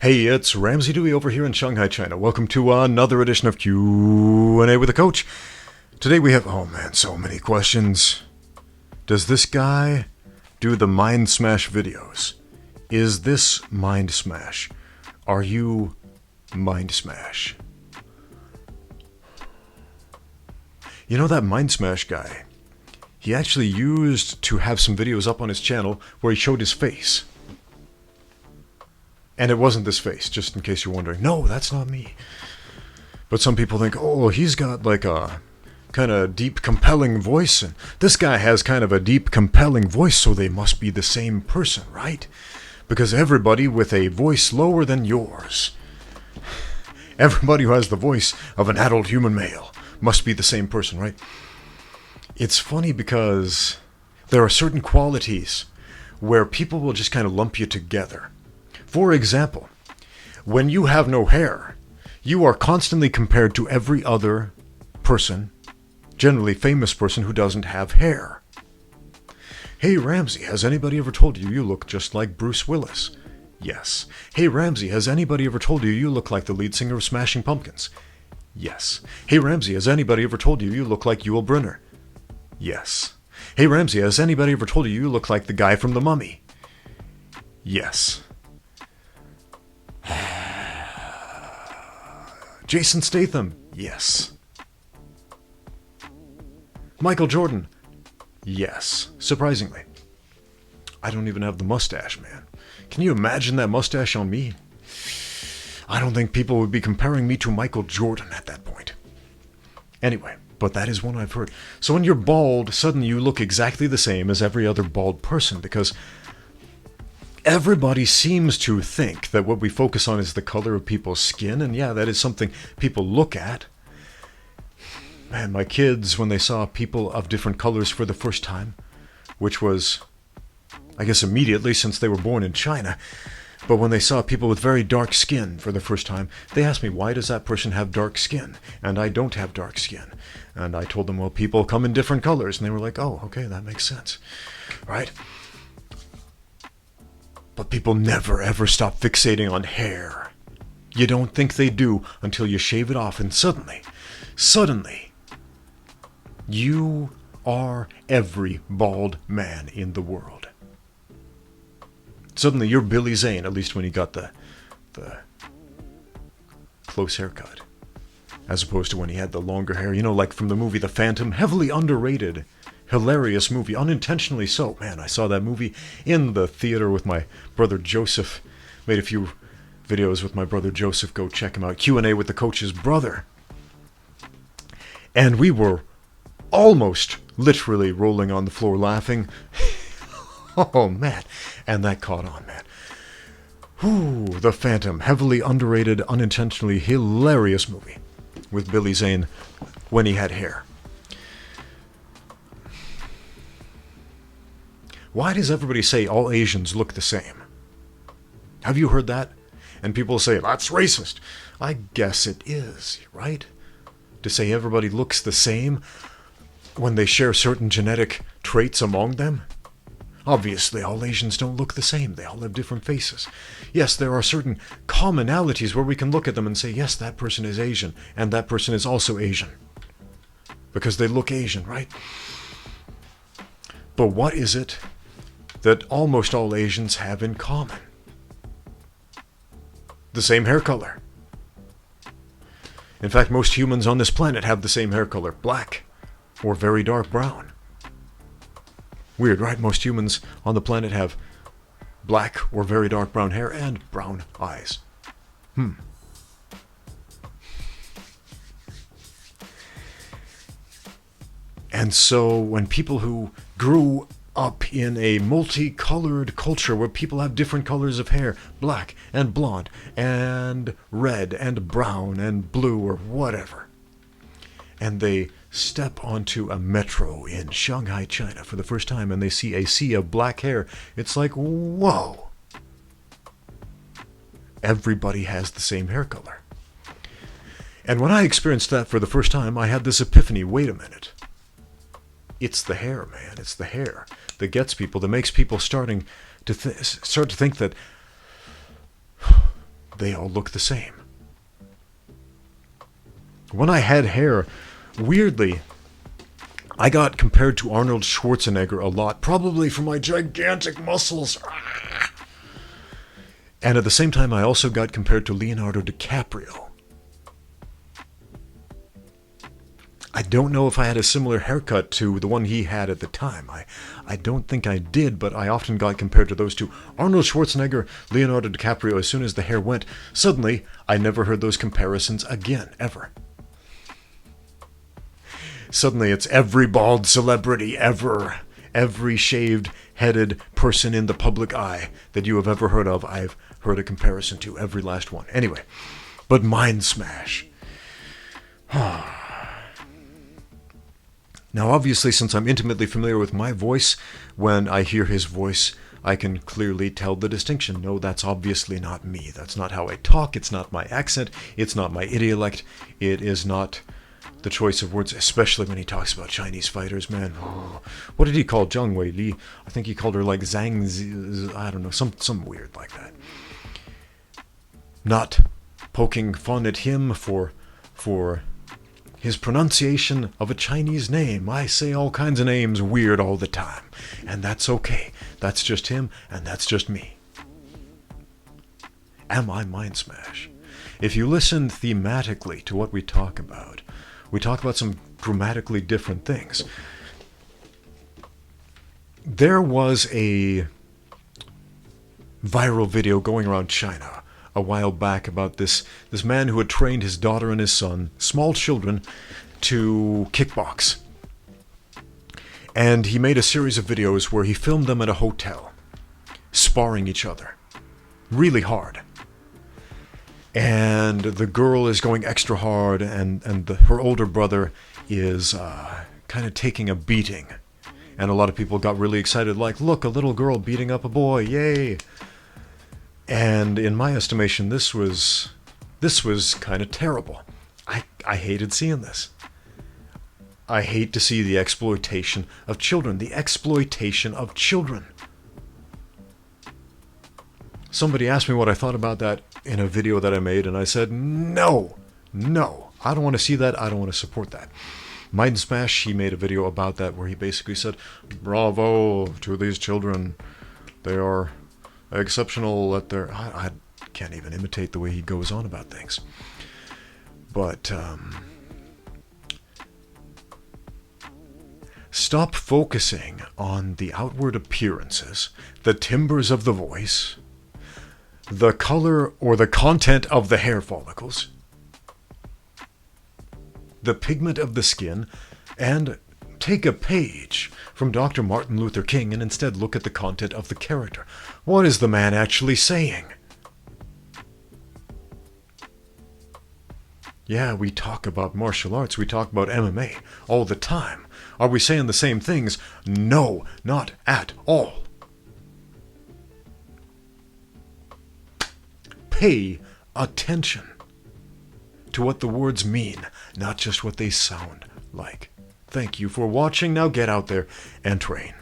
Hey, it's Ramsey Dewey over here in Shanghai, China. Welcome to another edition of Q&A with a Coach. Today we have, oh man, so many questions. Does this guy do the Mind Smash videos? Is this Mind Smash? Are you Mind Smash? You know that Mind Smash guy? He actually used to have some videos up on his channel where he showed his face. And it wasn't this face, just in case you're wondering. No, that's not me. But some people think, oh, he's got like a kind of deep, compelling voice. And this guy has kind of a deep, compelling voice, so they must be the same person, right? Because everybody with a voice lower than yours, everybody who has the voice of an adult human male must be the same person, right? It's funny because there are certain qualities where people will just kind of lump you together. For example, when you have no hair, you are constantly compared to every other person, generally famous person who doesn't have hair. Hey Ramsey, has anybody ever told you you look just like Bruce Willis? Yes. Hey Ramsey, has anybody ever told you you look like the lead singer of Smashing Pumpkins? Yes. Hey Ramsey, has anybody ever told you you look like Yul Brynner? Yes. Hey Ramsey, has anybody ever told you you look like the guy from The Mummy? Yes. Jason Statham? Yes. Michael Jordan? Yes. Surprisingly. I don't even have the mustache, man. Can you imagine that mustache on me? I don't think people would be comparing me to Michael Jordan at that point. Anyway, but that is one I've heard. So when you're bald, suddenly you look exactly the same as every other bald person because everybody seems to think that what we focus on is the color of people's skin, and yeah, that is something people look at. Man, my kids, when they saw people of different colors for the first time, which was, I guess, immediately since they were born in China, but when they saw people with very dark skin for the first time, they asked me, why does that person have dark skin? And I don't have dark skin. And I told them, well, people come in different colors. And they were like, oh, okay, that makes sense. Right? But people never ever stop fixating on hair. You don't think they do until you shave it off, and suddenly, you are every bald man in the world. Suddenly you're Billy Zane, at least when he got the close haircut, as opposed to when he had the longer hair. You know, like from the movie The Phantom, heavily underrated. Hilarious movie, unintentionally so. Man, I saw that movie in the theater with my brother Joseph. Made a few videos with my brother Joseph. Go check him out. Q&A with the Coach's brother. And we were almost literally rolling on the floor laughing. Oh, man. And that caught on, man. Whew, The Phantom. Heavily underrated, unintentionally hilarious movie with Billy Zane when he had hair. Why does everybody say all Asians look the same? Have you heard that? And people say, that's racist. I guess it is, right? To say everybody looks the same when they share certain genetic traits among them? Obviously, all Asians don't look the same. They all have different faces. Yes, there are certain commonalities where we can look at them and say, yes, that person is Asian, and that person is also Asian. Because they look Asian, right? But what is it that almost all Asians have in common? The same hair color. In fact, most humans on this planet have the same hair color, black or very dark brown. Weird, right? Most humans on the planet have black or very dark brown hair and brown eyes. And so when people who grew up in a multicolored culture where people have different colors of hair, black and blonde and red and brown and blue or whatever, and they step onto a metro in Shanghai, China for the first time and they see a sea of black hair, it's like, whoa, everybody has the same hair color. And when I experienced that for the first time, I had this epiphany, wait a minute. It's the hair, man. It's the hair that gets people, that makes people start to think that they all look the same. When I had hair, weirdly, I got compared to Arnold Schwarzenegger a lot, probably for my gigantic muscles. And at the same time, I also got compared to Leonardo DiCaprio. I don't know if I had a similar haircut to the one he had at the time. I don't think I did, but I often got compared to those two. Arnold Schwarzenegger, Leonardo DiCaprio, as soon as the hair went, suddenly I never heard those comparisons again, ever. Suddenly it's every bald celebrity ever, every shaved-headed person in the public eye that you have ever heard of, I've heard a comparison to, every last one. Anyway, but Mindsmash. Now, obviously, since I'm intimately familiar with my voice, when I hear his voice, I can clearly tell the distinction. No, that's obviously not me. That's not how I talk. It's not my accent. It's not my idiolect. It is not the choice of words, especially when he talks about Chinese fighters, man. Oh, what did he call Zhang Wei Li? I think he called her like Zhang, I don't know, some weird like that. Not poking fun at him for his pronunciation of a Chinese name. I say all kinds of names weird all the time, and that's okay. That's just him, and that's just me. Am I Mindsmash? If you listen thematically to what we talk about some dramatically different things. There was a viral video going around China a while back about this man who had trained his daughter and his son, small children, to kickbox. And he made a series of videos where he filmed them at a hotel, sparring each other, really hard. And the girl is going extra hard, and her older brother is kind of taking a beating. And a lot of people got really excited, like, look, a little girl beating up a boy, yay! And in my estimation, this was kind of terrible. I hated seeing this. I hate to see the exploitation of children. The exploitation of children. Somebody asked me what I thought about that in a video that I made, and I said, no, I don't want to see that, I don't want to support that. Mindsmash, he made a video about that where he basically said, bravo to these children. They are exceptional at their... I can't even imitate the way he goes on about things. But, stop focusing on the outward appearances, the timbres of the voice, the color or the content of the hair follicles, the pigment of the skin, and take a page from Dr. Martin Luther King and instead look at the content of the character. What is the man actually saying? Yeah, we talk about martial arts, we talk about MMA all the time. Are we saying the same things? No, not at all. Pay attention to what the words mean, not just what they sound like. Thank you for watching. Now get out there and train.